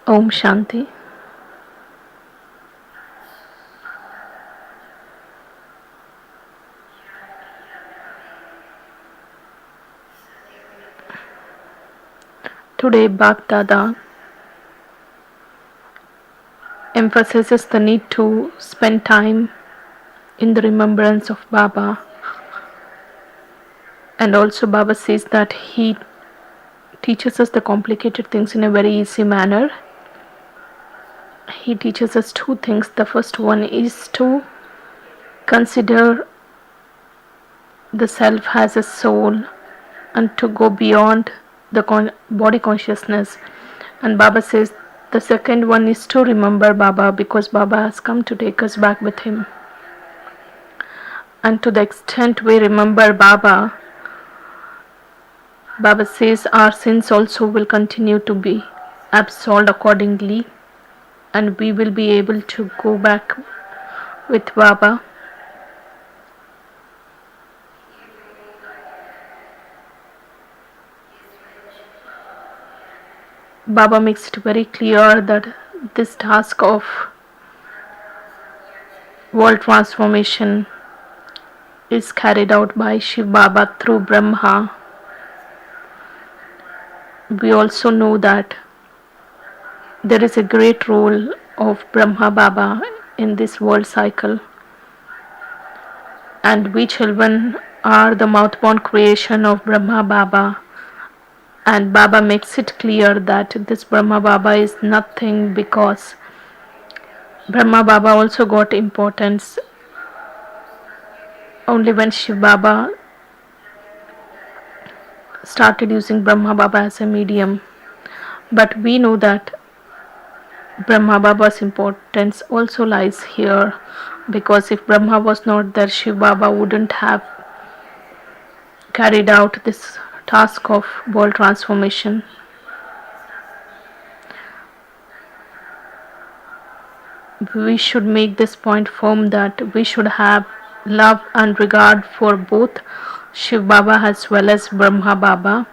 Om Shanti. Today, Bhaktada emphasizes the need to spend time in the remembrance of Baba, and also Baba says that he teaches us the complicated things in a very easy manner. He teaches us two things. The first one is to consider the self as a soul and to go beyond the body consciousness. And Baba says the second one is to remember Baba, because Baba has come to take us back with him. And to the extent we remember Baba, Baba says our sins also will continue to be absolved accordingly, and we will be able to go back with Baba. Baba makes it very clear that this task of world transformation is carried out by Shiv Baba through Brahma. We also know that there is a great role of Brahma Baba in this world cycle, and we children are the mouth-born creation of Brahma Baba. And Baba makes it clear that this Brahma Baba is nothing, because Brahma Baba also got importance only when Shiv Baba started using Brahma Baba as a medium. But we know that Brahma Baba's importance also lies here, because if Brahma was not there, Shiv Baba wouldn't have carried out this task of world transformation. We should make this point firm that we should have love and regard for both Shiv Baba as well as Brahma Baba,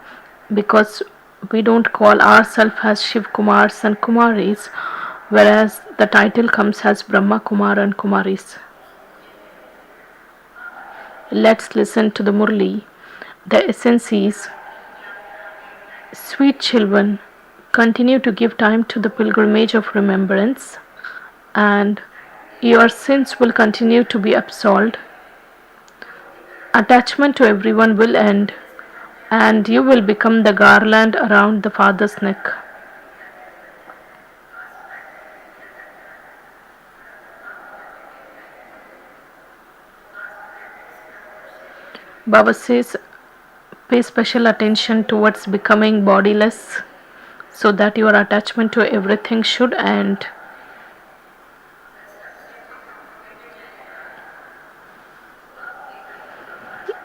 because we don't call ourselves as Shiv Kumars and Kumaris, whereas the title comes as Brahma Kumar and Kumaris. Let's listen to the Murli. The essence is, sweet children, continue to give time to the pilgrimage of remembrance, and your sins will continue to be absolved. Attachment to everyone will end, and you will become the garland around the Father's neck. Baba says, pay special attention towards becoming bodiless, so that your attachment to everything should end.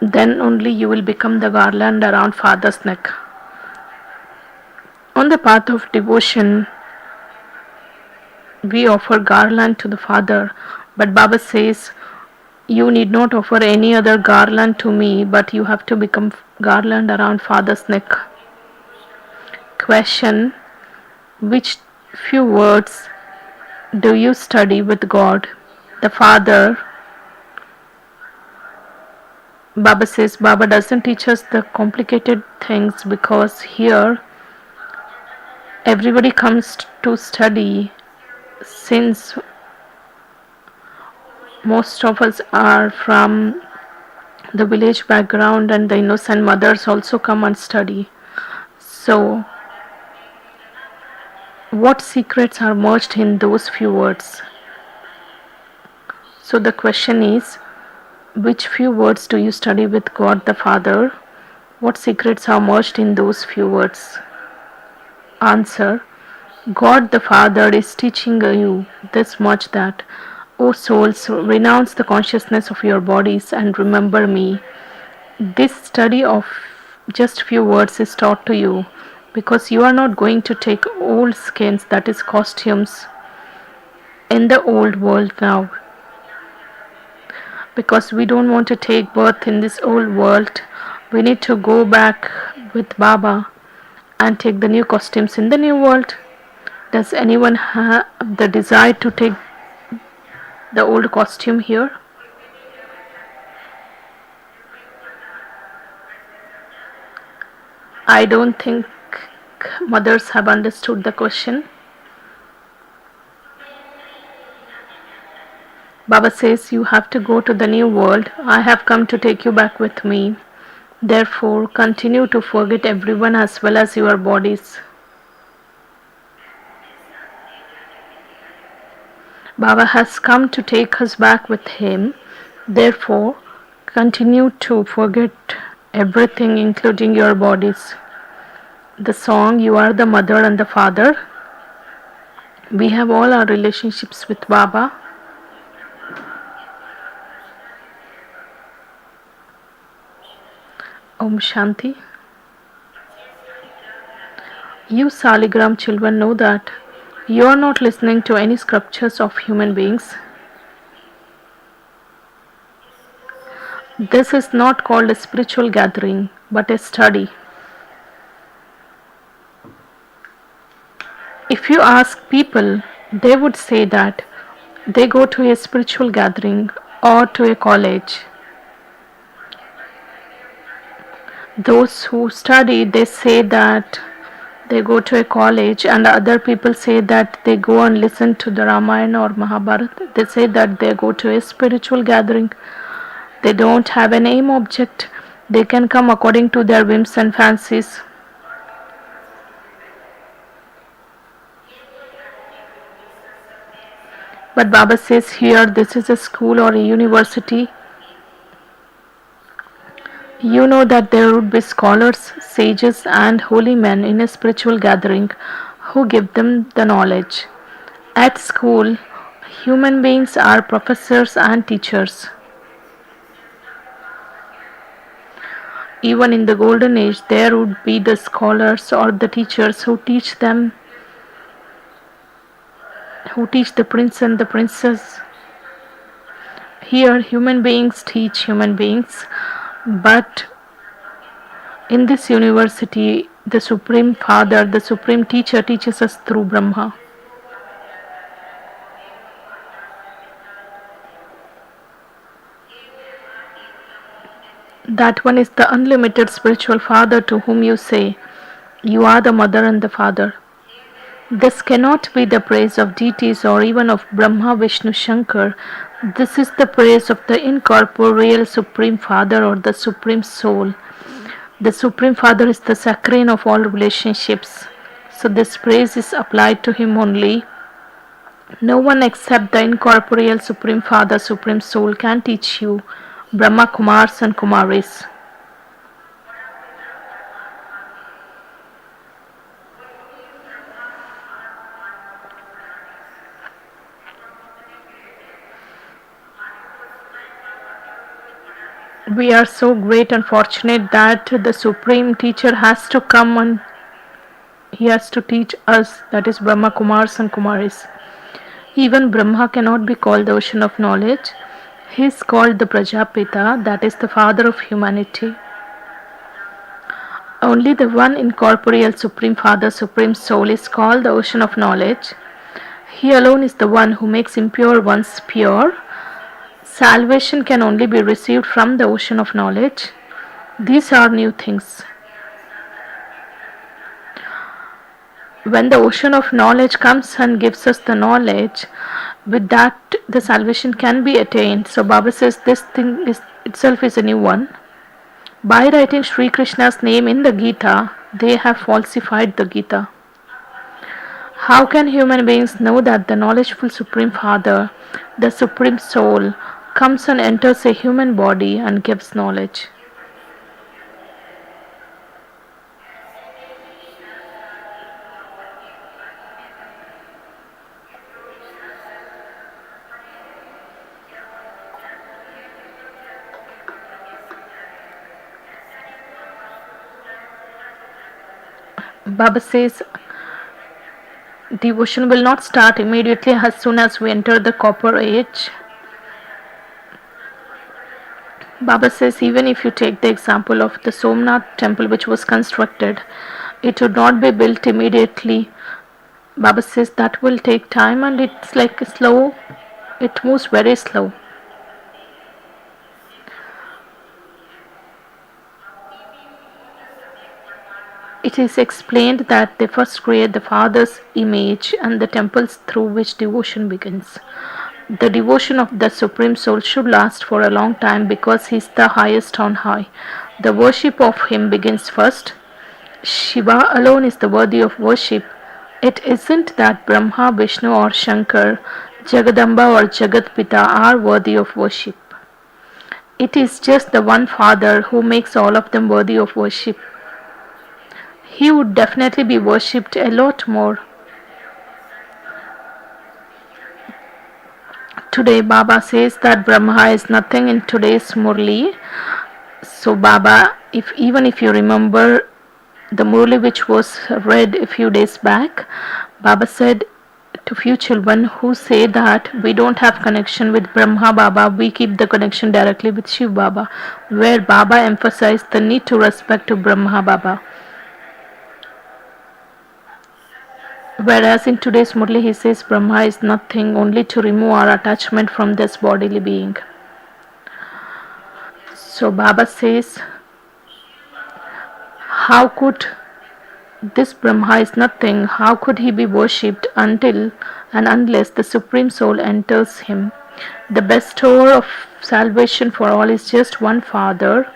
Then only you will become the garland around Father's neck. On the path of devotion, we offer garland to the Father, but Baba says, you need not offer any other garland to me, but you have to become garland around Father's neck. Question: which few words do you study with God, the Father? Baba says Baba doesn't teach us the complicated things, because here everybody comes to study, since most of us are from the village background and the innocent mothers also come and study. So what secrets are merged in those few words? So the question is, which few words do you study with God the Father? What secrets are merged in those few words? Answer: God the Father is teaching you this much, that, O souls, renounce the consciousness of your bodies and remember me. This study of just few words is taught to you, because you are not going to take old skins, that is costumes, in the old world now. Because we don't want to take birth in this old world, we need to go back with Baba and take the new costumes in the new world. Does anyone have the desire to take the old costume here? I don't think mothers have understood the question. Baba says you have to go to the new world. I have come to take you back with me. Therefore, continue to forget everyone as well as your bodies. Baba has come to take us back with him. Therefore, continue to forget everything, including your bodies. The song You Are the Mother and the Father. We have all our relationships with Baba. Om Shanti. You Saligram children know that you are not listening to any scriptures of human beings. This is not called a spiritual gathering, but a study. If you ask people, they would say that they go to a spiritual gathering or to a college. Those who study, they say that they go to a college, and other people say that they go and listen to the Ramayana or Mahabharata. They say that they go to a spiritual gathering. They don't have an aim object. They can come according to their whims and fancies. But Baba says here, this is a school or a university. You know that there would be scholars, sages and holy men in a spiritual gathering who give them the knowledge. At school, human beings are professors and teachers. Even in the golden age, there would be the scholars or the teachers who teach them, who teach the prince and the princess. Here, human beings teach human beings, but in this university, the Supreme Father, the Supreme Teacher teaches us through Brahma. That one is the unlimited spiritual Father to whom you say, You are the Mother and the Father. This cannot be the praise of deities or even of Brahma, Vishnu, Shankar. This is the praise of the incorporeal Supreme Father or the Supreme Soul. The Supreme Father is the saccharine of all relationships. So this praise is applied to him only. No one except the incorporeal Supreme Father, Supreme Soul can teach you Brahma, Kumaris and Kumaris. We are so great and fortunate that the Supreme Teacher has to come and he has to teach us, that is Brahma, Kumaris and Kumaris. Even Brahma cannot be called the ocean of knowledge. He is called the Prajapita, that is the father of humanity. Only the one incorporeal Supreme Father, Supreme Soul is called the ocean of knowledge. He alone is the one who makes impure ones pure. Salvation can only be received from the ocean of knowledge. These are new things. When the ocean of knowledge comes and gives us the knowledge, with that the salvation can be attained. So Baba says this thing itself is a new one. By writing Sri Krishna's name in the Gita, they have falsified the Gita. How can human beings know that the knowledgeful Supreme Father, the Supreme Soul, comes and enters a human body and gives knowledge? Baba says devotion will not start immediately as soon as we enter the copper age. Baba says even if you take the example of the Somnath temple which was constructed, it would not be built immediately. Baba says that will take time and it's like slow, it moves very slow. It is explained that they first create the Father's image and the temples through which devotion begins. The devotion of the Supreme Soul should last for a long time because He is the highest on high. The worship of Him begins first. Shiva alone is the worthy of worship. It isn't that Brahma, Vishnu, or Shankar, Jagadamba, or Jagatpita are worthy of worship. It is just the one Father who makes all of them worthy of worship. He would definitely be worshipped a lot more. Today, Baba says that Brahma is nothing in today's Murli. So, Baba, if you remember the Murli which was read a few days back, Baba said to few children who say that we don't have connection with Brahma Baba, we keep the connection directly with Shiv Baba, where Baba emphasized the need to respect to Brahma Baba. Whereas in today's Murli he says Brahma is nothing, only to remove our attachment from this bodily being. So Baba says, how could this Brahma is nothing, how could he be worshipped until and unless the Supreme Soul enters him? The bestower of salvation for all is just one Father.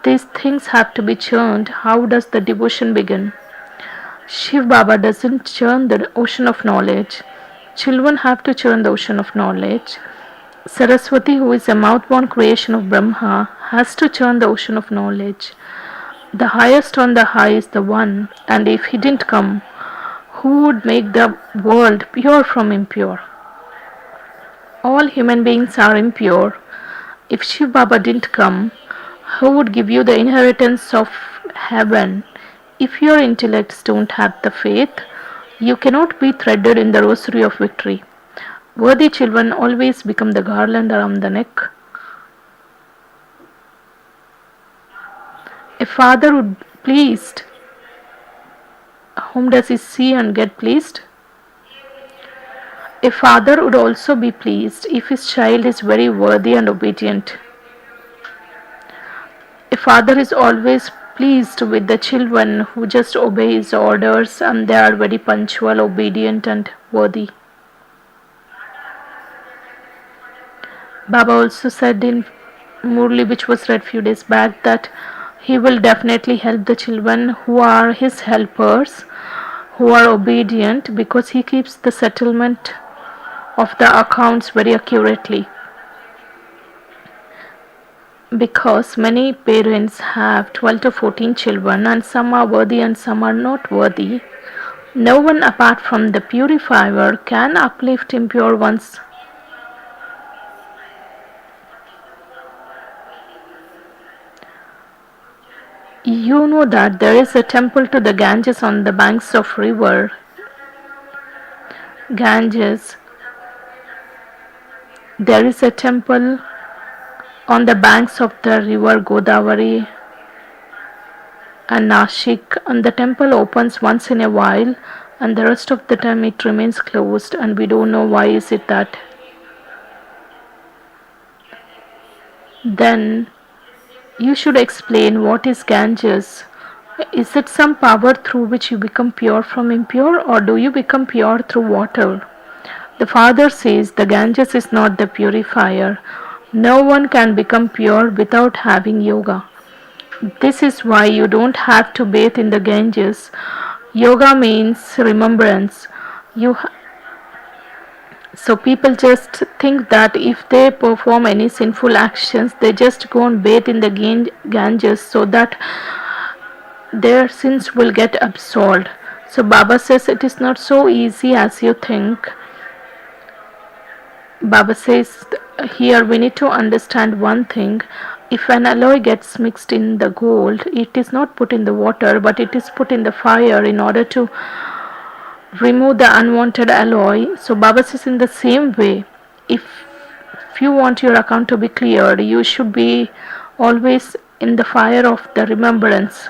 These things have to be churned. How does the devotion begin? Shiv Baba doesn't churn the ocean of knowledge. Children have to churn the ocean of knowledge. Saraswati, who is a mouth-born creation of Brahma, has to churn the ocean of knowledge. The highest on the high is the one, and if he didn't come, who would make the world pure from impure? All human beings are impure. If Shiv Baba didn't come, who would give you the inheritance of heaven? If your intellects don't have the faith, you cannot be threaded in the rosary of victory. Worthy children always become the garland around the neck. A father would be pleased. Whom does he see and get pleased? A father would also be pleased if his child is very worthy and obedient. A father is always pleased with the children who just obey his orders and they are very punctual, obedient and worthy. Baba also said in Murli, which was read few days back, that he will definitely help the children who are his helpers, who are obedient, because he keeps the settlement of the accounts very accurately. Because many parents have 12 to 14 children and some are worthy and some are not worthy, no one apart from the purifier can uplift impure ones. You know that there is a temple to the Ganges on the banks of river Ganges. There is a temple on the banks of the river Godavari and Nashik, and the temple opens once in a while and the rest of the time it remains closed, and we don't know why is it that. Then you should explain what is Ganges. Is it some power through which you become pure from impure, or do you become pure through water? The Father says the Ganges is not the purifier. No one can become pure without having yoga. This is why you don't have to bathe in the Ganges. Yoga means remembrance. So people just think that if they perform any sinful actions, they just go and bathe in the Ganges so that their sins will get absolved. So Baba says it is not so easy as you think. Baba says here we need to understand one thing. If an alloy gets mixed in the gold, it is not put in the water but it is put in the fire in order to remove the unwanted alloy. So Baba says in the same way, if you want your account to be cleared, you should be always in the fire of the remembrance.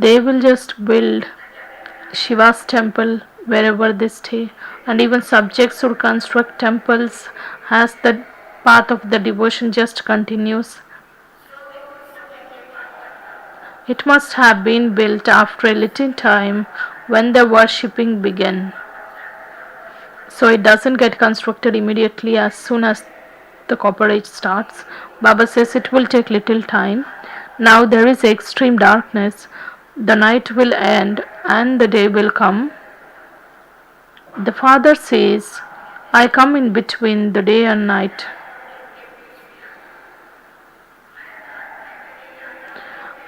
They will just build Shiva's temple wherever they stay, and even subjects would construct temples as the path of the devotion just continues. It must have been built after a little time when the worshipping began. So it doesn't get constructed immediately as soon as the copper age starts. Baba says it will take little time. Now there is extreme darkness. The night will end and the day will come. The father says, I come in between the day and night.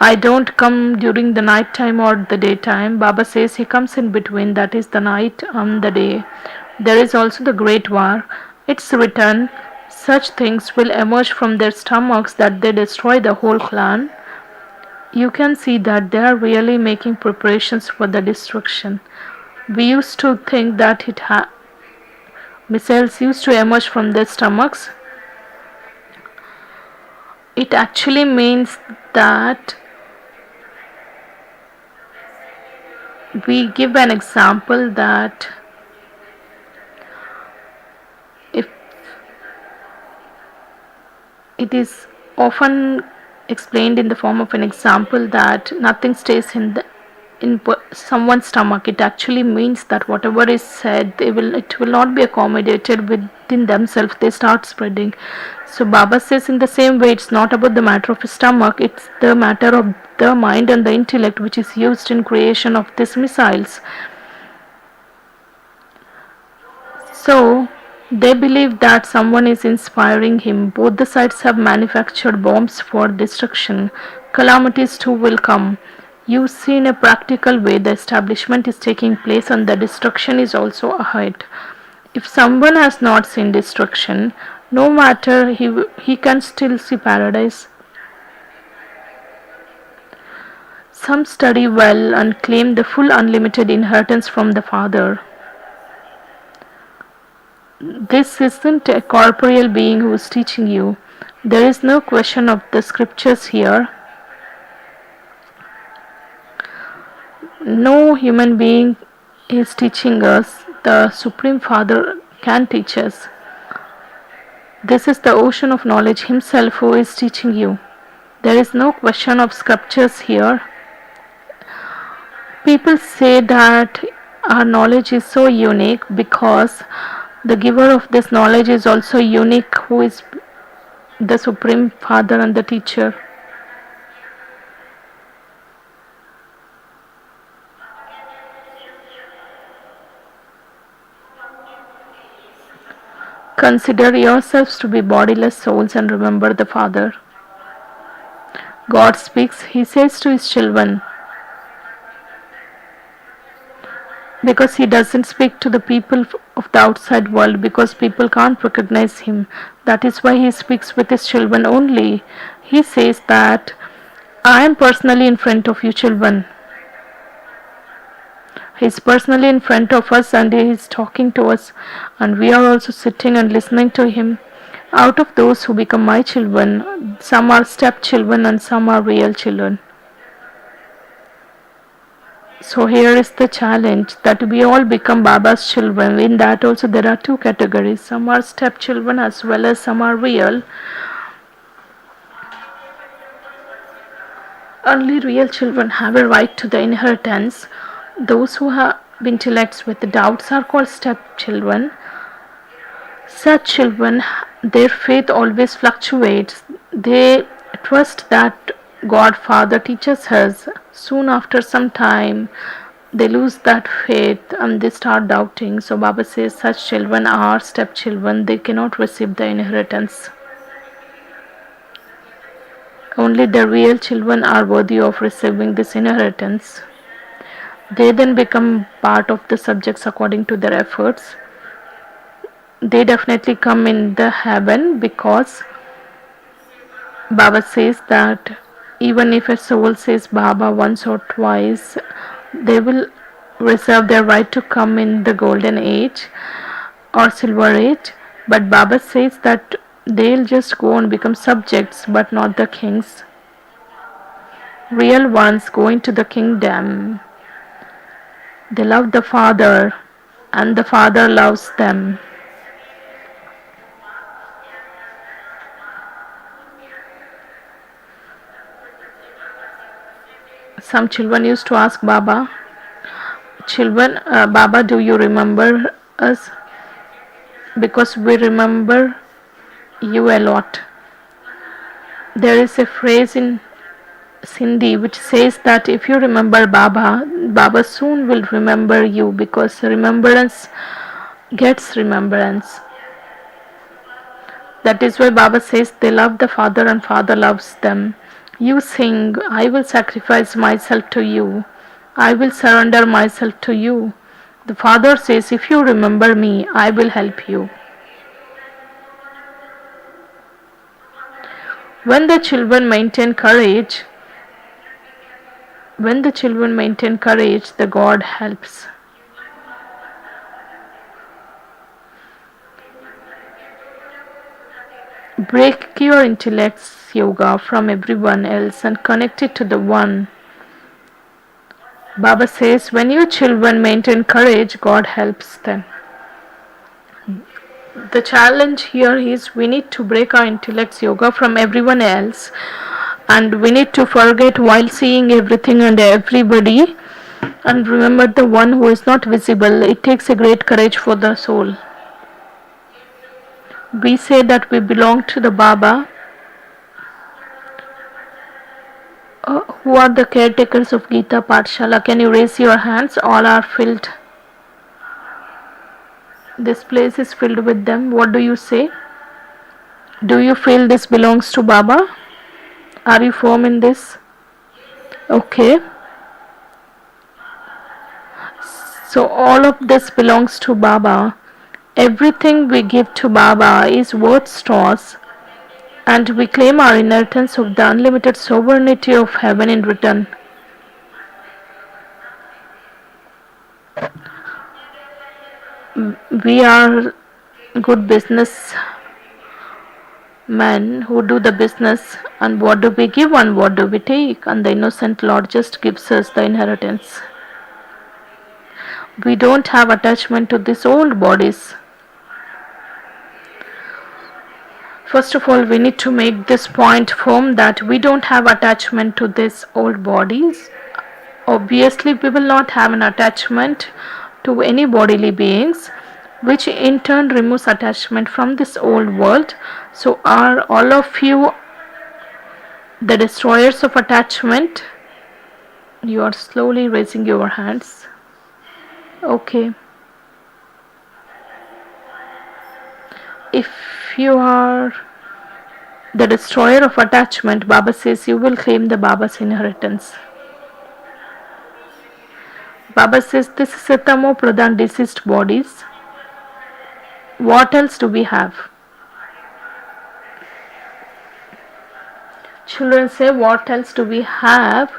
I don't come during the night time or the daytime. Baba says he comes in between, that is the night and the day. There is also the great war. It's written, such things will emerge from their stomachs that they destroy the whole clan. You can see that they are really making preparations for the destruction. We used to think that missiles used to emerge from their stomachs. It actually means that we give an example that if it is often explained in the form of an example that nothing stays in someone's stomach, it actually means that whatever is said, it will not be accommodated within themselves. They start spreading. So Baba says in the same way, it's not about the matter of the stomach, it's the matter of the mind and the intellect which is used in creation of these missiles. So they believe that someone is inspiring him. Both the sides have manufactured bombs for destruction. Calamities too will come. You see, in a practical way, the establishment is taking place and the destruction is also ahead. If someone has not seen destruction, no matter, he can still see paradise. Some study well and claim the full unlimited inheritance from the Father. This isn't a corporeal being who is teaching you. There is no question of the scriptures here. No human being is teaching us. The Supreme Father can teach us. This is the ocean of knowledge himself who is teaching you. There is no question of scriptures here. People say that our knowledge is so unique because the giver of this knowledge is also unique, who is the Supreme Father and the teacher. Consider yourselves to be bodiless souls and remember the Father. God speaks, He says to His children, because He doesn't speak to the people of the outside world, because people can't recognize Him. That is why He speaks with His children only. He says that, I am personally in front of you children. He is personally in front of us and He is talking to us, and we are also sitting and listening to Him. Out of those who become my children, some are stepchildren and some are real children. So here is the challenge, that we all become Baba's children. In that also there are two categories. Some are stepchildren as well as some are real. Only real children have a right to the inheritance. Those who have intellects with doubts are called stepchildren. Such children, their faith always fluctuates. They trust that God Father teaches us. Soon after some time, they lose that faith and they start doubting. So Baba says such children are stepchildren. They cannot receive the inheritance. Only the real children are worthy of receiving this inheritance. They then become part of the subjects according to their efforts. They definitely come in the heaven, because Baba says that even if a soul says Baba once or twice, they will reserve their right to come in the golden age or silver age. But Baba says that they'll just go and become subjects but not the kings. real ones go into the kingdom. They love the Father, and the Father loves them. Some children used to ask Baba, children, Baba, do you remember us? Because we remember you a lot. There is a phrase in Sindhi which says that if you remember Baba, Baba soon will remember you, because remembrance gets remembrance. That is why Baba says they love the Father and Father loves them. You sing, I will sacrifice myself to you. I will surrender myself to you. The Father says, if you remember me, I will help you. When the children maintain courage, the God helps. Break your intellect's yoga from everyone else and connect it to the One. Baba says, when your children maintain courage, God helps them. The challenge here is we need to break our intellect's yoga from everyone else, and we need to forget while seeing everything and everybody and remember the One who is not visible. It takes a great courage for the soul. We say that we belong to the Baba. Who are the caretakers of Gita Pathshala? Can you raise your hands? All are filled. This place is filled with them. What do you say? Do you feel this belongs to Baba? Are you firm in this? Okay. So all of this belongs to Baba. Everything we give to Baba is worth stores, and we claim our inheritance of the unlimited sovereignty of heaven in return. We are good business men who do the business, and what do we give and what do we take? And the innocent Lord just gives us the inheritance. We don't have attachment to these old bodies. First of all, we need to make this point firm that we don't have attachment to these old bodies. Obviously, we will not have an attachment to any bodily beings, which in turn removes attachment from this old world. So are all of you the destroyers of attachment? You are slowly raising your hands. Okay. If you are the destroyer of attachment, Baba says you will claim the Baba's inheritance. Baba says this is a Tamo Pradhan deceased bodies. What else do we have? Children say, what else do we have?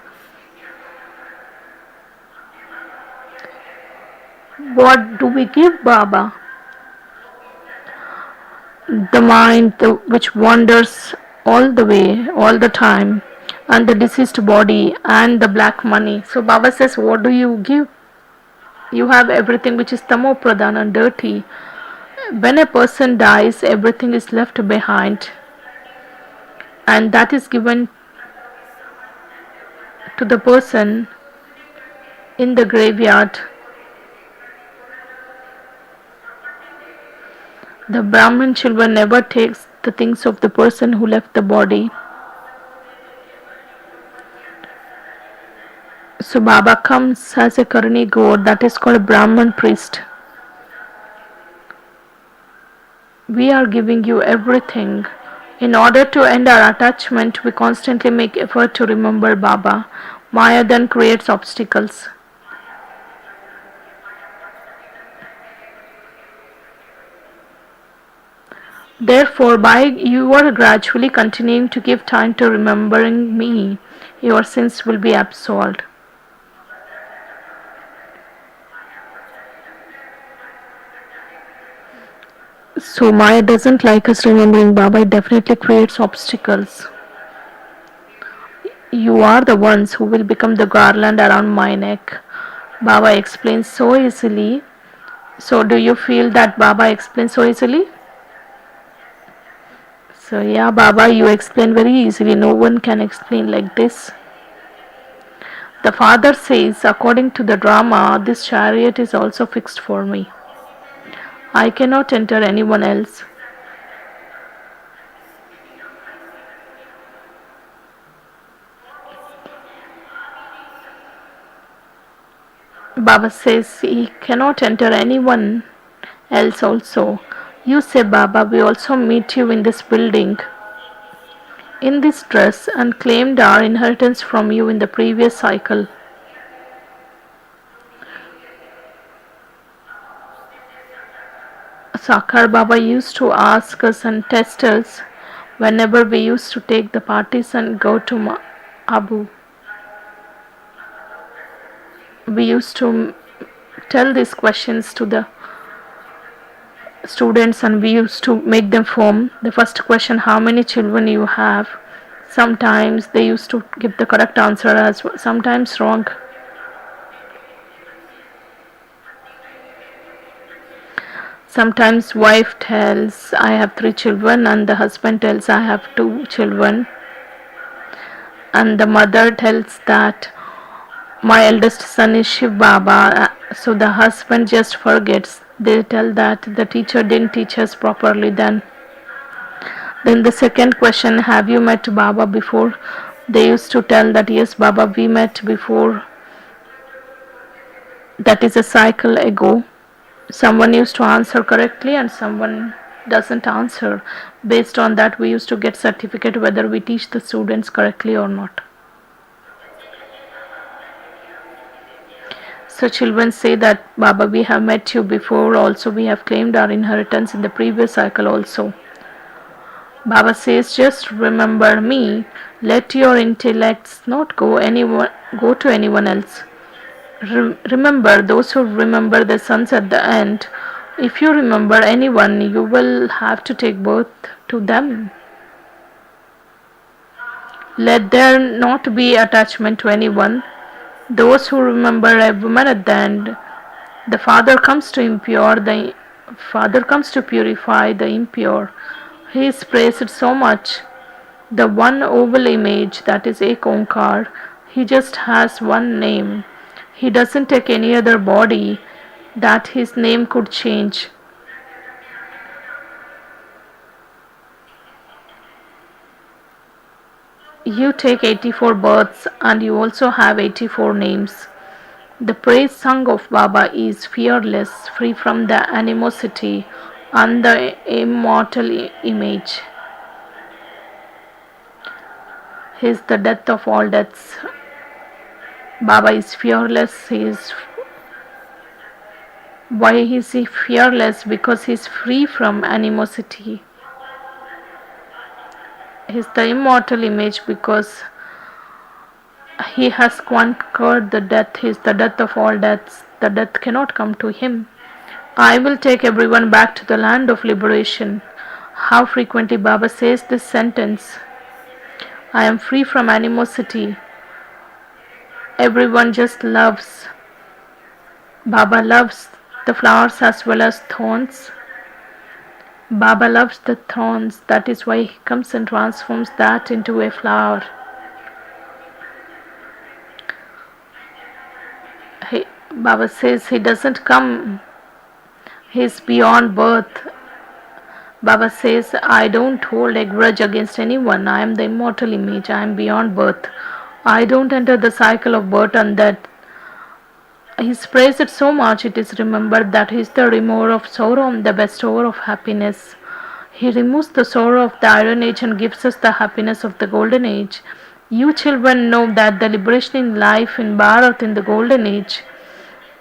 What do we give Baba? The mind which wanders all the way, all the time, and the deceased body and the black money. So Baba says, what do you give? You have everything which is Tamo Pradhan and dirty. When a person dies, everything is left behind, and that is given to the person in the graveyard. The Brahmin children never takes the things of the person who left the body. So Baba comes as a Karani god, that is called a Brahman priest. We are giving you everything. In order to end our attachment, we constantly make effort to remember Baba. Maya then creates obstacles. Therefore, by you are gradually continuing to give time to remembering me, your sins will be absolved. So Maya doesn't like us remembering Baba, it definitely creates obstacles. You are the ones who will become the garland around my neck. Baba explains so easily. So, do you feel that Baba explains so easily? So, yeah, Baba, you explain very easily. No one can explain like this. The father says, according to the drama, this chariot is also fixed for me. I cannot enter anyone else. Baba says he cannot enter anyone else also. You say, Baba, we also meet you in this building, in this dress, and claimed our inheritance from you in the previous cycle. Sakar Baba used to ask us and test us whenever we used to take the parties and go to Abu. We used to tell these questions to the students and we used to make them form. The first question, how many children you have? Sometimes they used to give the correct answer as well, sometimes wrong. Sometimes wife tells I have 3 children and the husband tells I have 2 children, and the mother tells that my eldest son is Shiv Baba. So the husband just forgets. They tell that the teacher didn't teach us properly. Then the second question, have you met Baba before? They used to tell that yes, Baba, we met before. That is a cycle ago. Someone used to answer correctly and someone doesn't answer. Based on that, we used to get certificate whether we teach the students correctly or not. So children say that Baba, we have met you before, also we have claimed our inheritance in the previous cycle also. Baba says, just remember me, let your intellects not go to anyone else. Remember those who remember the sons at the end. If you remember anyone, you will have to take birth to them. Let there not be attachment to anyone. Those who remember a woman at the end, the Father comes to purify the impure. He is praised so much. The one oval image, that is Ek Onkar, he just has one name. He doesn't take any other body that his name could change. You take 84 births and you also have 84 names. The praise song of Baba is fearless, free from the animosity and the immortal image. He is the death of all deaths. Baba is fearless. Why is he fearless? Because he is free from animosity. He is the immortal image because he has conquered the death. He is the death of all deaths. The death cannot come to him. I will take everyone back to the land of liberation. How frequently Baba says this sentence. I am free from animosity. Everyone just loves. Baba loves the flowers as well as thorns. Baba loves the thorns. That is why he comes and transforms that into a flower. Baba says he doesn't come. He is beyond birth. Baba says, I don't hold a grudge against anyone. I am the immortal image. I am beyond birth. I don't enter the cycle of birth and death. He is praised so much it is remembered that he is the remover of sorrow and the bestower of happiness. He removes the sorrow of the iron age and gives us the happiness of the golden age. You children know that the liberation in life in Bharat in the golden age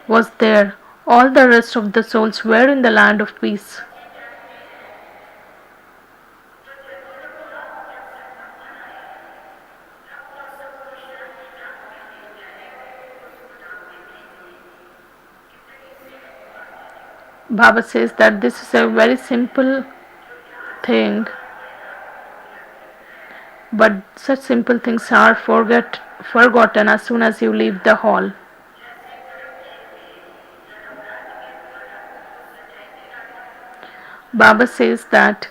was there. All the rest of the souls were in the land of peace. Baba says that this is a very simple thing. But such simple things are forgotten as soon as you leave the hall. Baba says that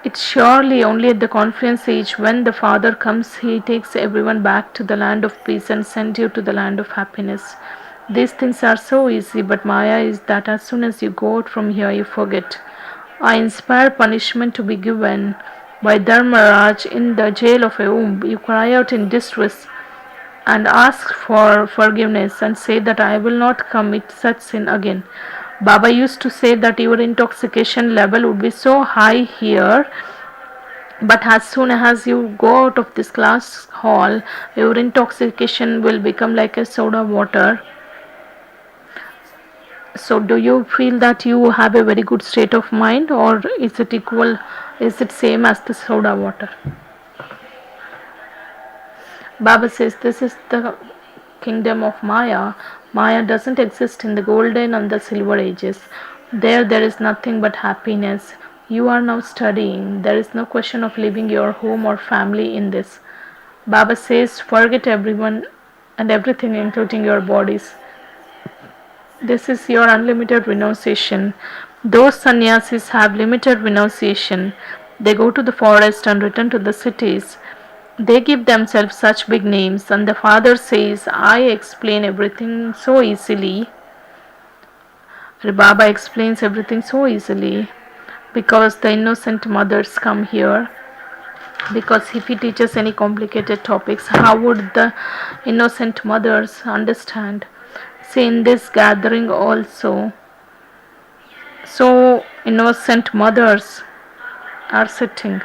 it's surely only at the conference age when the Father comes, he takes everyone back to the land of peace and sends you to the land of happiness. These things are so easy, but Maya is that as soon as you go out from here, you forget. I inspire punishment to be given by Dharmaraj in the jail of a womb. You cry out in distress and ask for forgiveness and say that I will not commit such sin again. Baba used to say that your intoxication level would be so high here, but as soon as you go out of this class hall, your intoxication will become like a soda water. So, do you feel that you have a very good state of mind, or is it equal? Is it same as the soda water? Baba says this is the kingdom of Maya. Maya doesn't exist in the golden and the silver ages. There is nothing but happiness. You are now studying. There is no question of leaving your home or family in this. Baba says, forget everyone and everything, including your bodies. This is your unlimited renunciation. Those sannyasis have limited renunciation. They go to the forest and return to the cities. They give themselves such big names, and the father says, I explain everything so easily. Baba explains everything so easily because the innocent mothers come here. Because if he teaches any complicated topics, how would the innocent mothers understand? See, in this gathering also, so innocent mothers are sitting.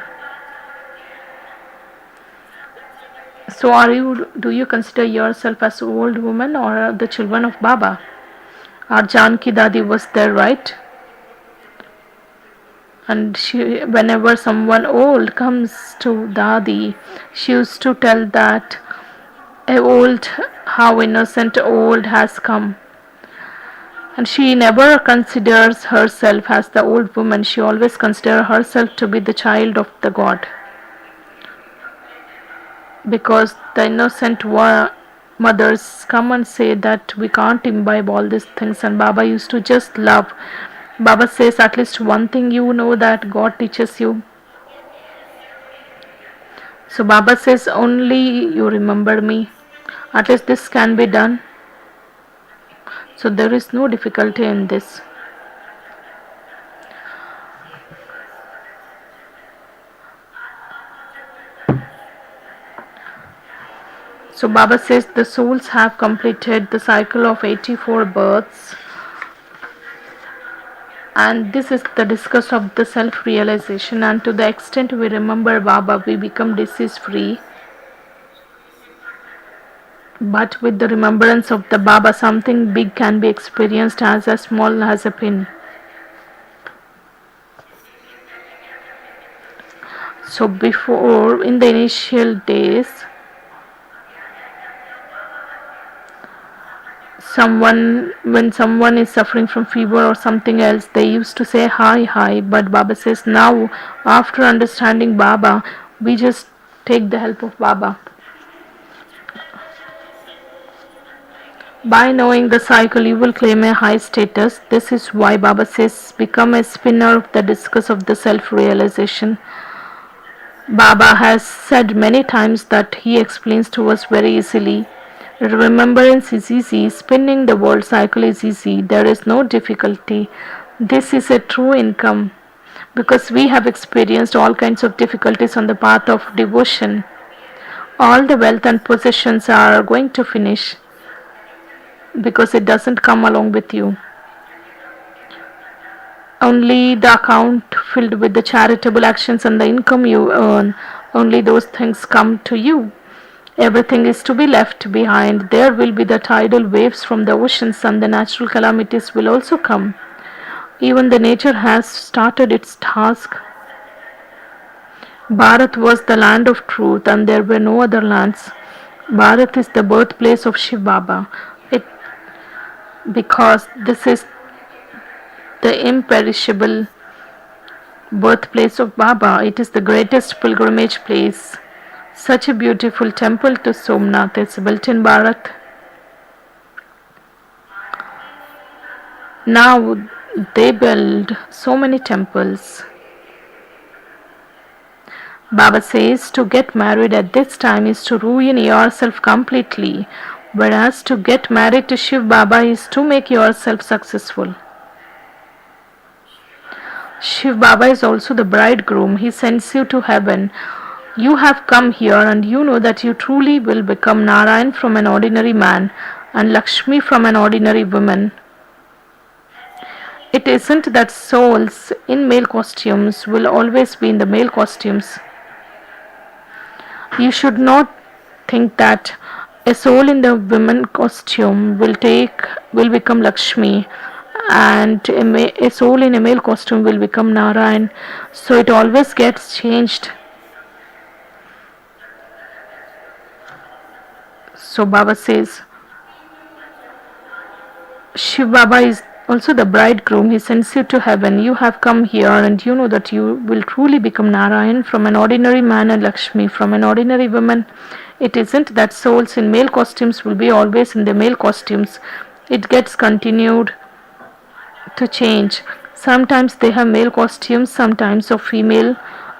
So, do you consider yourself as an old woman or the children of Baba? Our Janki Dadi was there, right? And whenever someone old comes to Dadi, she used to tell that how innocent old has come. And she never considers herself as the old woman. She always considers herself to be the child of the God. Because the innocent mothers come and say that we can't imbibe all these things, and Baba used to just love. Baba says at least one thing you know that God teaches you. So Baba says only you remember me. At least this can be done. So there is no difficulty in this. So Baba says the souls have completed the cycle of 84 births, and this is the discuss of the self-realization, and to the extent we remember Baba, we become disease-free. But with the remembrance of the Baba, something big can be experienced as small as a pin. So before, in the initial days, when someone is suffering from fever or something else, they used to say hi, but Baba says now, after understanding Baba, we just take the help of Baba. By knowing the cycle, you will claim a high status. This is why Baba says become a spinner of the discus of the self-realization. Baba has said many times that he explains to us very easily. Remembrance is easy, spinning the world cycle is easy, there is no difficulty. This is a true income because we have experienced all kinds of difficulties on the path of devotion. All the wealth and possessions are going to finish because it doesn't come along with you. Only the account filled with the charitable actions and the income you earn, only those things come to you. Everything is to be left behind. There will be the tidal waves from the oceans, and the natural calamities will also come. Even the nature has started its task. Bharat was the land of truth, and there were no other lands. Bharat is the birthplace of Shiv Baba. Because this is the imperishable birthplace of Baba. It is the greatest pilgrimage place. Such a beautiful temple to Somnath is built in Bharat. Now they build so many temples. Baba says to get married at this time is to ruin yourself completely, whereas to get married to Shiv Baba is to make yourself successful. Shiv Baba is also the bridegroom. He sends you to heaven. You have come here and you know that you truly will become Narayan from an ordinary man and Lakshmi from an ordinary woman. It isn't that souls in male costumes will always be in the male costumes. You should not think that a soul in the women costume will become Lakshmi and a soul in a male costume will become Narayan. So it always gets changed. So Baba says, Shiv Baba is also the bridegroom. He sends you to heaven. You have come here and you know that you will truly become Narayan from an ordinary man and Lakshmi from an ordinary woman. It isn't that souls in male costumes will be always in the male costumes. It gets continued to change. Sometimes they have male costumes, sometimes of female.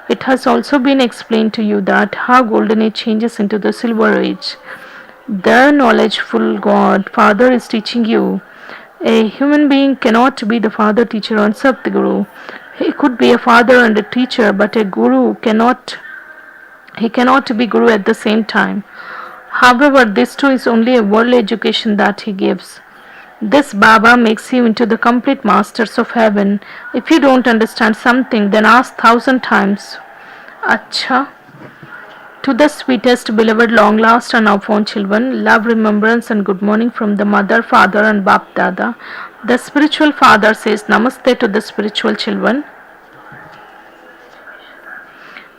It has also been explained to you that how golden age changes into the silver age. The knowledgeful God, Father is teaching you. A human being cannot be the father, teacher, and Satguru. He could be a father and a teacher, but a guru cannot. He cannot be guru at the same time. However, this too is only a worldly education that he gives. This Baba makes you into the complete masters of heaven. If you don't understand something, then ask 1,000 times. Acha. To the sweetest, beloved, long last and now found children, love, remembrance and good morning from the mother, father and Bap Dada. The spiritual father says Namaste to the spiritual children.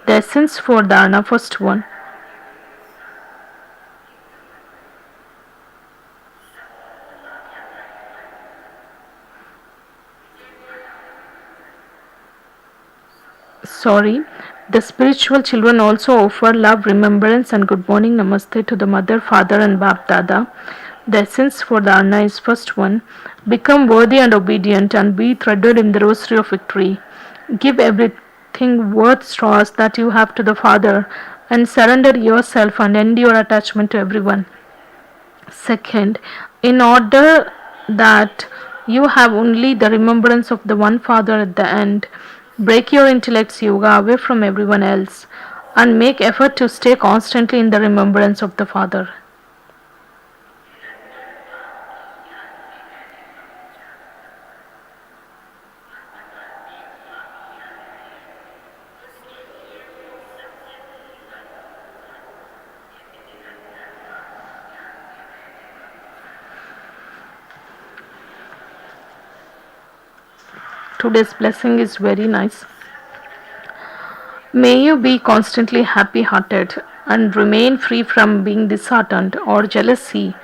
The essence for Dharana, first one. The spiritual children also offer love, remembrance and good morning namaste to the mother, father and Bap Dada. The essence for Dharana is first one. Become worthy and obedient and be threaded in the rosary of victory. Give everything worth straws that you have to the Father and surrender yourself and end your attachment to everyone. Second, in order that you have only the remembrance of the one Father at the end, break your intellect's yoga away from everyone else and make effort to stay constantly in the remembrance of the Father. Today's blessing is very nice. May you be constantly happy-hearted and remain free from being disheartened or jealousy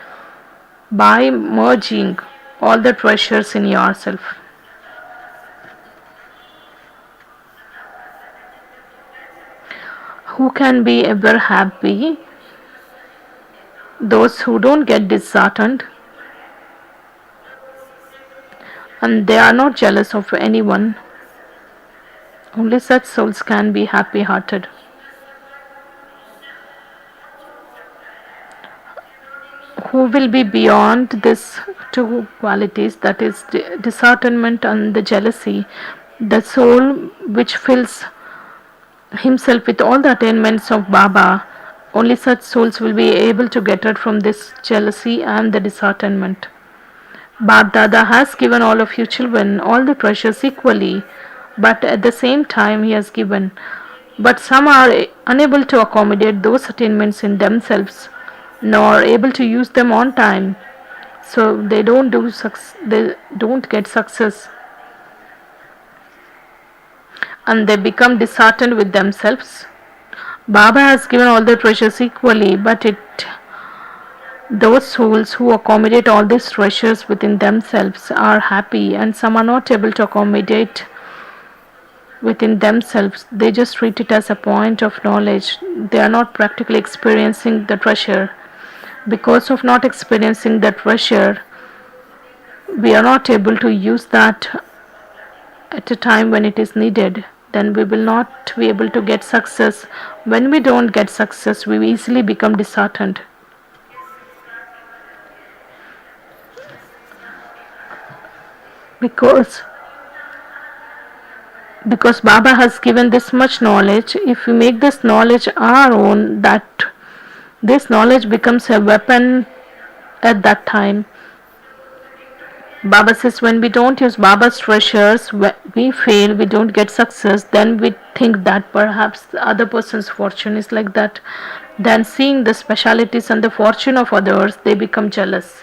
by merging all the treasures in yourself. Who can be ever happy? Those who don't get disheartened and they are not jealous of anyone. Only such souls can be happy-hearted. Who will be beyond these two qualities, that is disheartenment and the jealousy, the soul which fills himself with all the attainments of Baba, only such souls will be able to get rid from this jealousy and the disheartenment. Bab Dada has given all of you children all the treasures equally, but at the same time he has given. But some are unable to accommodate those attainments in themselves, nor able to use them on time, so they don't get success, and they become disheartened with themselves. Baba has given all the treasures equally, but those souls who accommodate all these treasures within themselves are happy, and some are not able to accommodate within themselves. They just treat it as a point of knowledge. They are not practically experiencing the treasure. Because of not experiencing the treasure, we are not able to use that at a time when it is needed. Then we will not be able to get success. When we don't get success, we easily become disheartened. Because because Baba has given this much knowledge, if we make this knowledge our own, that this knowledge becomes a weapon at that time. Baba says when we don't use Baba's treasures, we fail, we don't get success, then we think that perhaps the other person's fortune is like that. Then seeing the specialities and the fortune of others, they become jealous.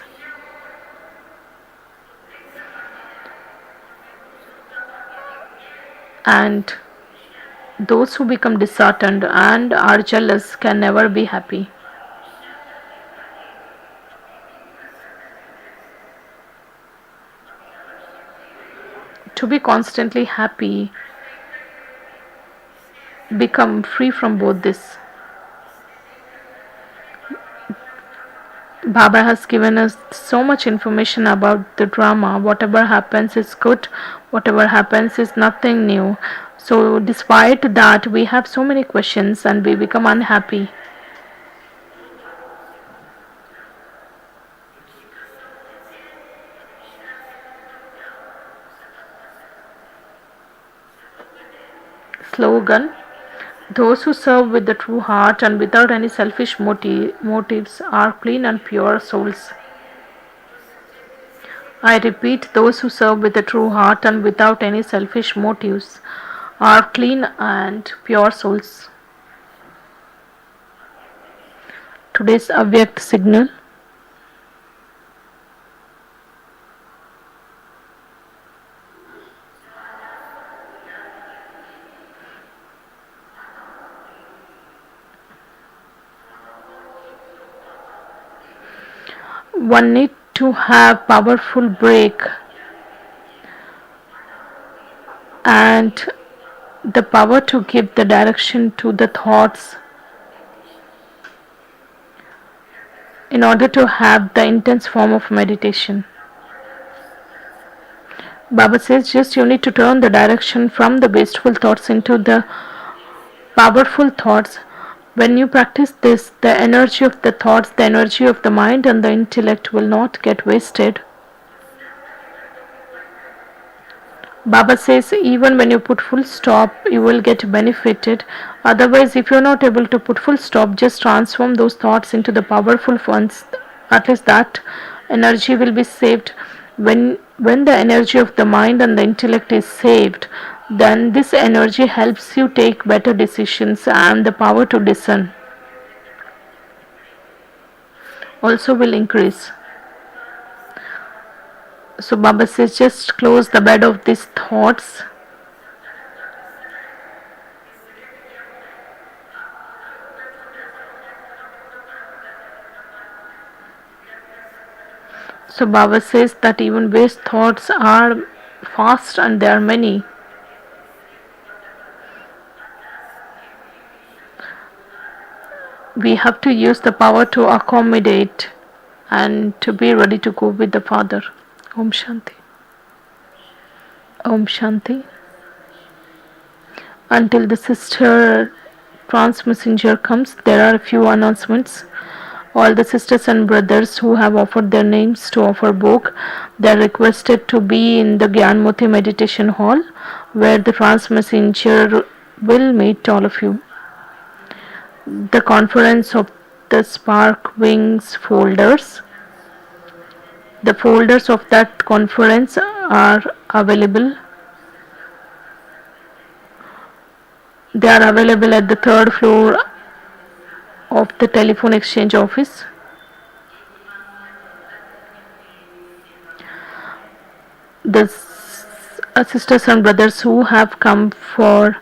And those who become disheartened and are jealous can never be happy. To be constantly happy, become free from both this. Baba has given us so much information about the drama. Whatever happens is good, whatever happens is nothing new. So, despite that, we have so many questions and we become unhappy. Slogan: those who serve with the true heart and without any selfish motives are clean and pure souls. I repeat, those who serve with a true heart and without any selfish motives are clean and pure souls. Today's Avyakt signal. One need to have powerful break and the power to give the direction to the thoughts in order to have the intense form of meditation. Baba says just you need to turn the direction from the wasteful thoughts into the powerful thoughts. When you practice this, the energy of the thoughts, the energy of the mind and the intellect will not get wasted. Baba says even when you put full stop, you will get benefited. Otherwise, if you are not able to put full stop, just transform those thoughts into the powerful ones. At least that energy will be saved. When the energy of the mind and the intellect is saved, then this energy helps you take better decisions and the power to discern also will increase. So Baba says just close the bed of these thoughts. So Baba says that even waste thoughts are fast and there are many. We have to use the power to accommodate and to be ready to go with the Father. Om Shanti. Om Shanti. Until the sister trans messenger comes, there are a few announcements. All the sisters and brothers who have offered their names to offer book, they are requested to be in the Gyanmoti meditation hall where the trans messenger will meet all of you. The conference of the Spark Wings folders. The folders of that conference are available. They are available at the third floor of the telephone exchange office. The sisters and brothers who have come for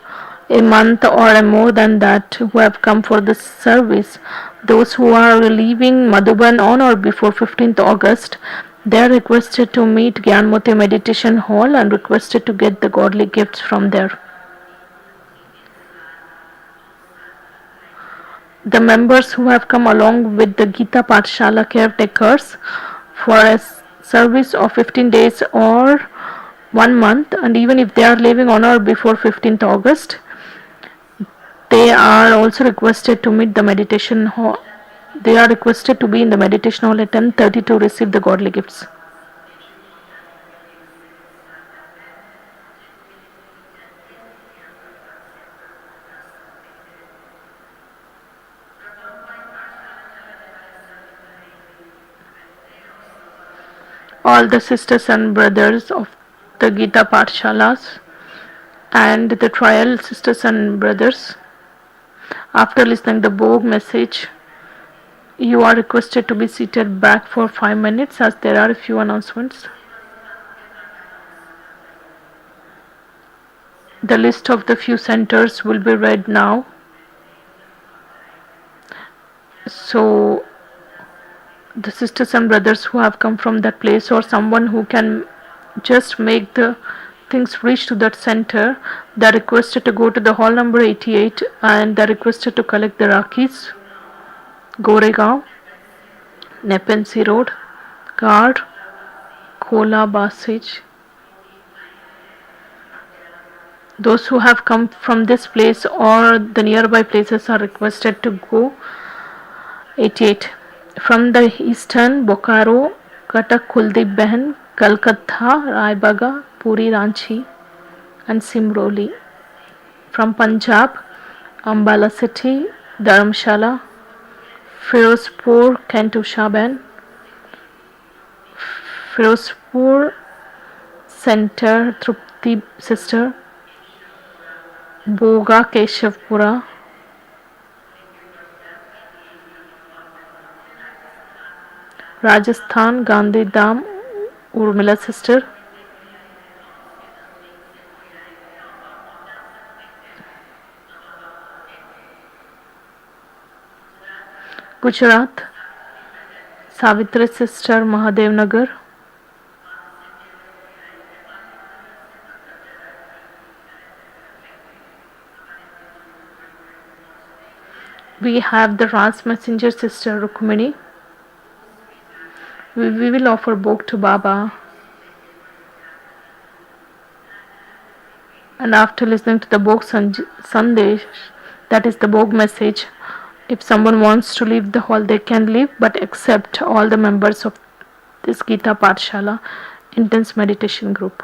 a month or more than that, who have come for the service, those who are leaving Madhuban on or before 15th August, they are requested to meet Gyanmoti Meditation Hall and requested to get the godly gifts from there. The members who have come along with the Gita Pathshala caretakers for a service of 15 days or 1 month, and even if they are leaving on or before 15th August, they are also requested to meet the meditation hall. They are requested to be in the meditation hall at 10:30 to receive the godly gifts. All the sisters and brothers of the Gita Pathshalas and the trial sisters and brothers, after listening the Bhog message, you are requested to be seated back for 5 minutes as there are a few announcements. The list of the few centers will be read now. So the sisters and brothers who have come from that place, or someone who can just make the things reach to that center, they are requested to go to the hall number 88 and they are requested to collect the Rakis, Goregaon, Nepensi Road, Guard, Kola Basage. Those who have come from this place or the nearby places are requested to go 88. From the eastern, Bokaro, Katak Kuldeep Behan, Calcutta, Raibaga, Puri Ranchi and Simroli. From Punjab, Ambala City, Dharamshala, Firozpur, Kentushaben, Firozpur Center, Trupti Sister, Boga Keshavpura, Rajasthan, Gandhi Dham, Urmila Sister, Gujarat, Savitri Sister, Mahadev Nagar, we have the Trans Messenger Sister Rukmini. We will offer Bhog to Baba. And after listening to the Bhog Sandesh, that is the Bhog message, if someone wants to leave the hall, they can leave, but except all the members of this Gita Pathshala intense meditation group.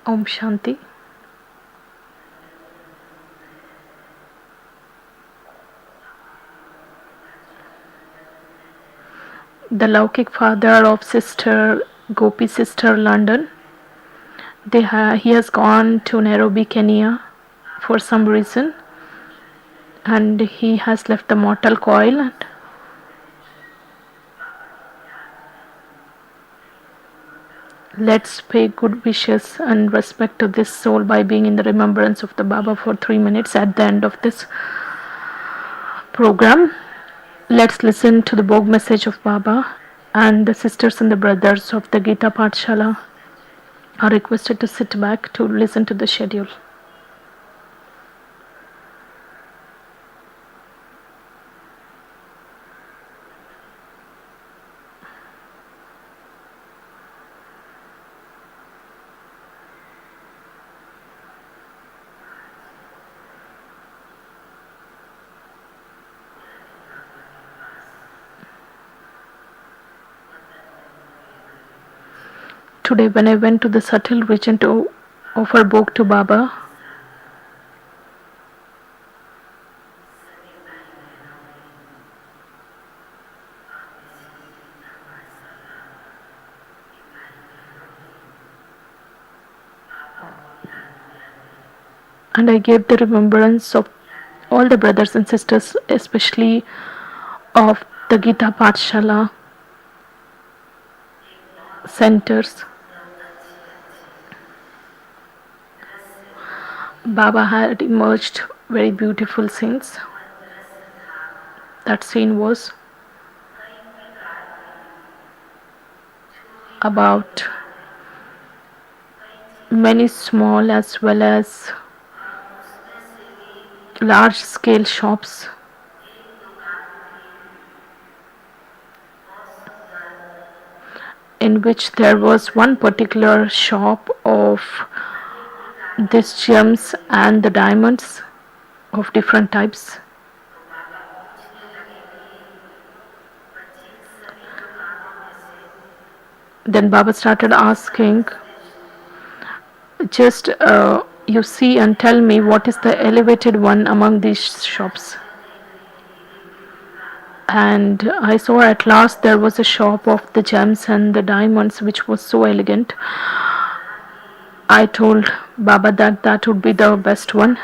Om Shanti. The Laukik father of Sister Gopi Sister London, he has gone to Nairobi, Kenya for some reason, and he has left the mortal coil. And let's pay good wishes and respect to this soul by being in the remembrance of the Baba for 3 minutes at the end of this program. Let's listen to the Bhog message of Baba, and the sisters and the brothers of the Gita Pathshala are requested to sit back to listen to the schedule. Today when I went to the subtle region to offer Bhog to Baba, and I gave the remembrance of all the brothers and sisters, especially of the Gita Pathshala centers. Baba had emerged very beautiful scenes. That scene was about many small as well as large scale shops, in which there was one particular shop of these gems and the diamonds of different types. Then Baba started asking, just you see and tell me what is the elevated one among these shops. And I saw at last there was a shop of the gems and the diamonds which was so elegant. I told Baba that that would be the best one.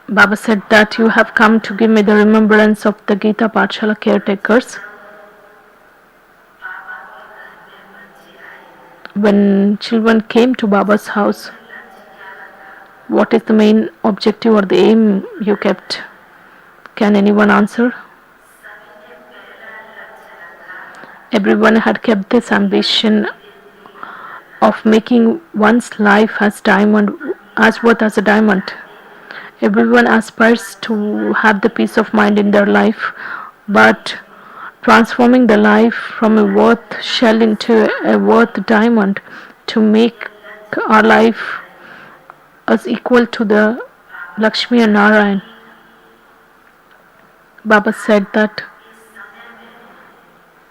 Baba said that you have come to give me the remembrance of the Gita Pathshala caretakers. When children came to Baba's house, what is the main objective or the aim you kept? Can anyone answer? Everyone had kept this ambition of making one's life as worth as a diamond. Everyone aspires to have the peace of mind in their life, but transforming the life from a worth shell into a worth diamond to make our life as equal to the Lakshmi and Narayan. Baba said that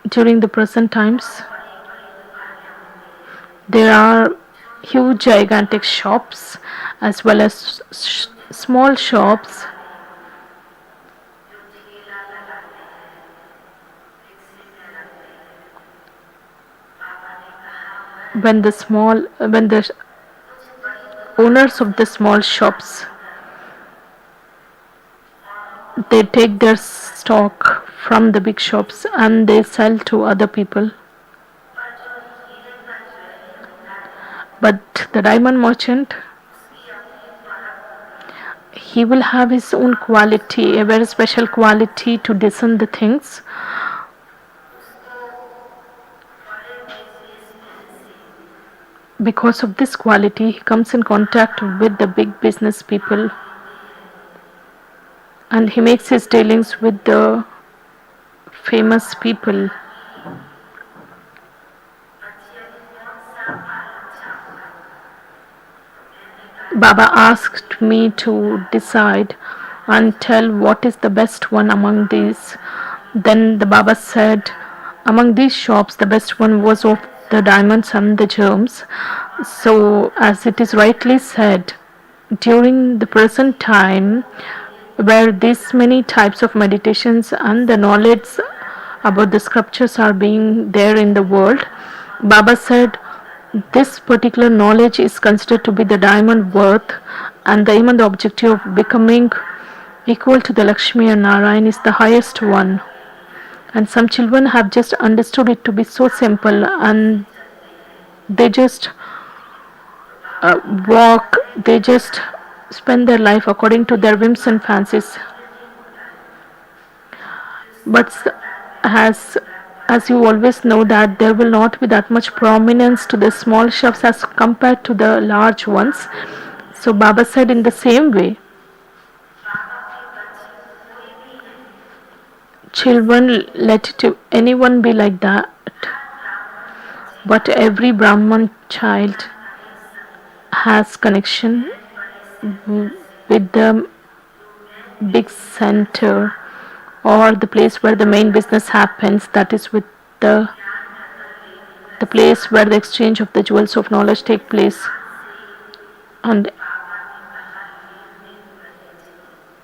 during the present times there are huge gigantic shops as well as small shops when the owners of the small shops, they take their stock from the big shops and they sell to other people. But the diamond merchant, he will have his own quality, a very special quality to discern the things. Because of this quality, he comes in contact with the big business people and he makes his dealings with the famous people. Baba asked me to decide and tell what is the best one among these. Then the Baba said, among these shops, the best one was of the diamonds and the germs. So, as it is rightly said, during the present time, where these many types of meditations and the knowledge about the scriptures are being there in the world, Baba said this particular knowledge is considered to be the diamond worth, and the aim and the objective of becoming equal to the Lakshmi and Narayan is the highest one. And some children have just understood it to be so simple, and they just walk, they just spend their life according to their whims and fancies. But as as you always know that there will not be that much prominence to the small shops as compared to the large ones. So Baba said in the same way, children, let it to anyone be like that, but every Brahman child has connection with the big center or the place where the main business happens, that is with the place where the exchange of the jewels of knowledge take place. And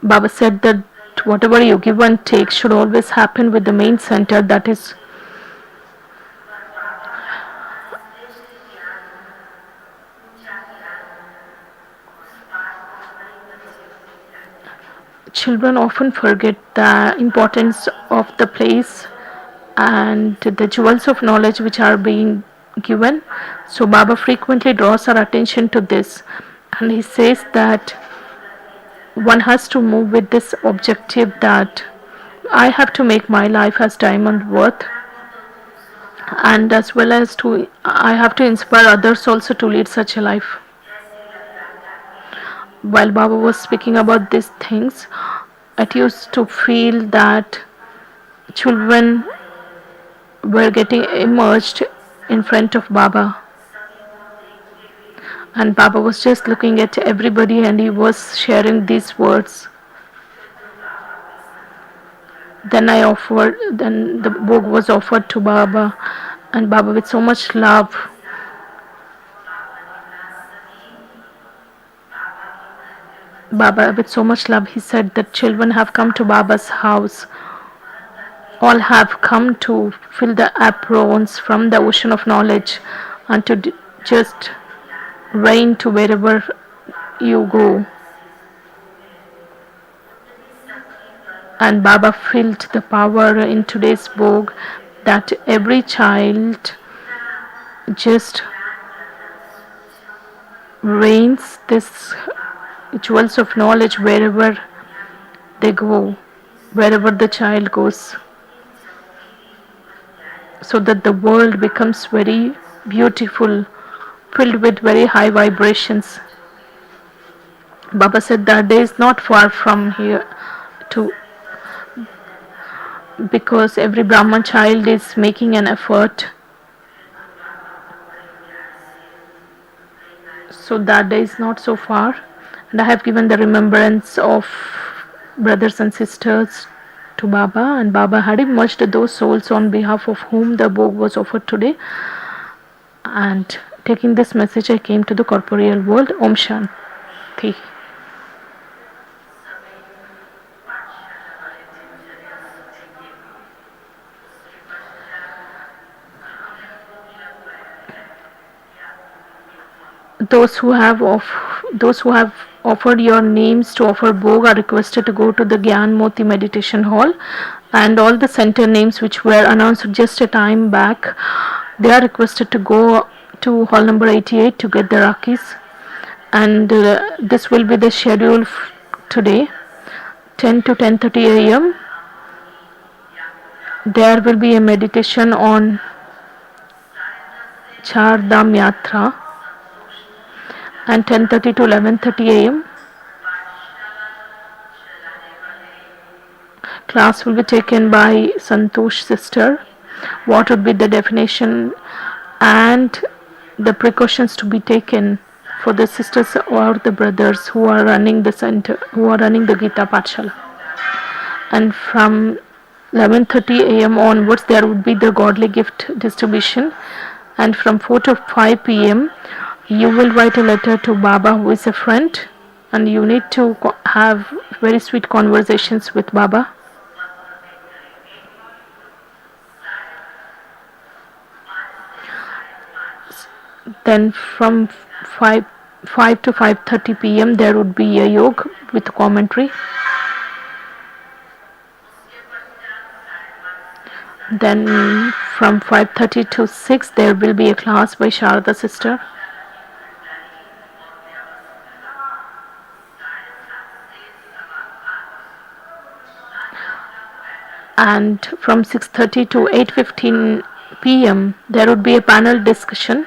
Baba said that whatever you give and take should always happen with the main center, that is children often forget the importance of the place and the jewels of knowledge which are being given. So Baba frequently draws our attention to this, and he says that one has to move with this objective that I have to make my life as diamond worth, and as well as to I have to inspire others also to lead such a life. While Baba was speaking about these things, it used to feel that children were getting immersed in front of Baba, and Baba was just looking at everybody and he was sharing these words. Then the book was offered to Baba, and Baba with so much love, he said that children have come to Baba's house. All have come to fill the aprons from the ocean of knowledge and to just rain to wherever you go. And Baba felt the power in today's book that every child just rains this jewels of knowledge wherever they go, wherever the child goes, so that the world becomes very beautiful, filled with very high vibrations. Baba said that day is not far from here to, because every Brahman child is making an effort. So that day is not so far, and I have given the remembrance of brothers and sisters to Baba, and Baba had immersed those souls on behalf of whom the book was offered today. And taking this message, I came to the corporeal world. Om Shanti. Those who have offered your names to offer bhog are requested to go to the Gyan Moti meditation hall, and all the center names which were announced just a time back, they are requested to go to hall number 88 to get the rakis. And this will be the schedule today, 10 to 10:30 a.m. There will be a meditation on Char Dham Yatra, and 10:30 to 11:30 a.m. class will be taken by Santosh sister. What would be the definition and the precautions to be taken for the sisters or the brothers who are running the center, who are running the Gita Pathshala. And from 11:30 a.m. onwards there would be the godly gift distribution, And from 4 to 5 p.m., you will write a letter to Baba, who is a friend, and you need to have very sweet conversations with Baba. Then from 5 5 to 5:30 p.m. there would be a yoga with commentary. Then from 5:30 to 6 there will be a class by Sharda sister. And from 6:30 to 8:15 p.m. there would be a panel discussion.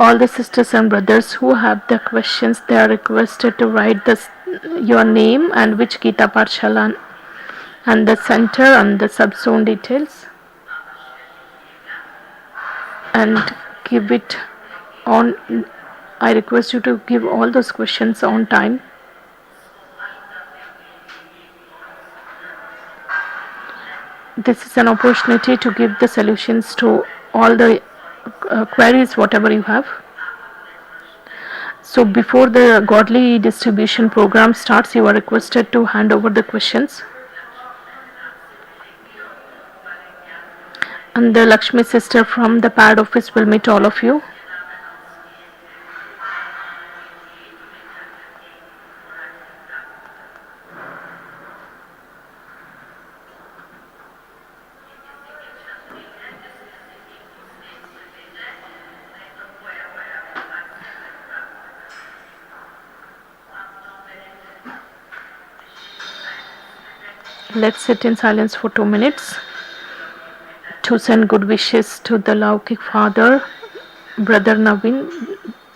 All the sisters and brothers who have the questions, they are requested to write your name and which Gita Parshala and the center and the subzone details, and give it on. I request you to give all those questions on time. This is an opportunity to give the solutions to all the queries, whatever you have. So before the godly distribution program starts, you are requested to hand over the questions. And the Lakshmi sister from the pad office will meet all of you. Let's sit in silence for 2 minutes to send good wishes to the Laukik father, brother Naveen.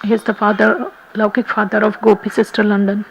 He is the father, Laukik father of Gopi sister London.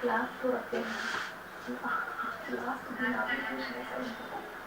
Class तो रखे हैं। Deeply witness and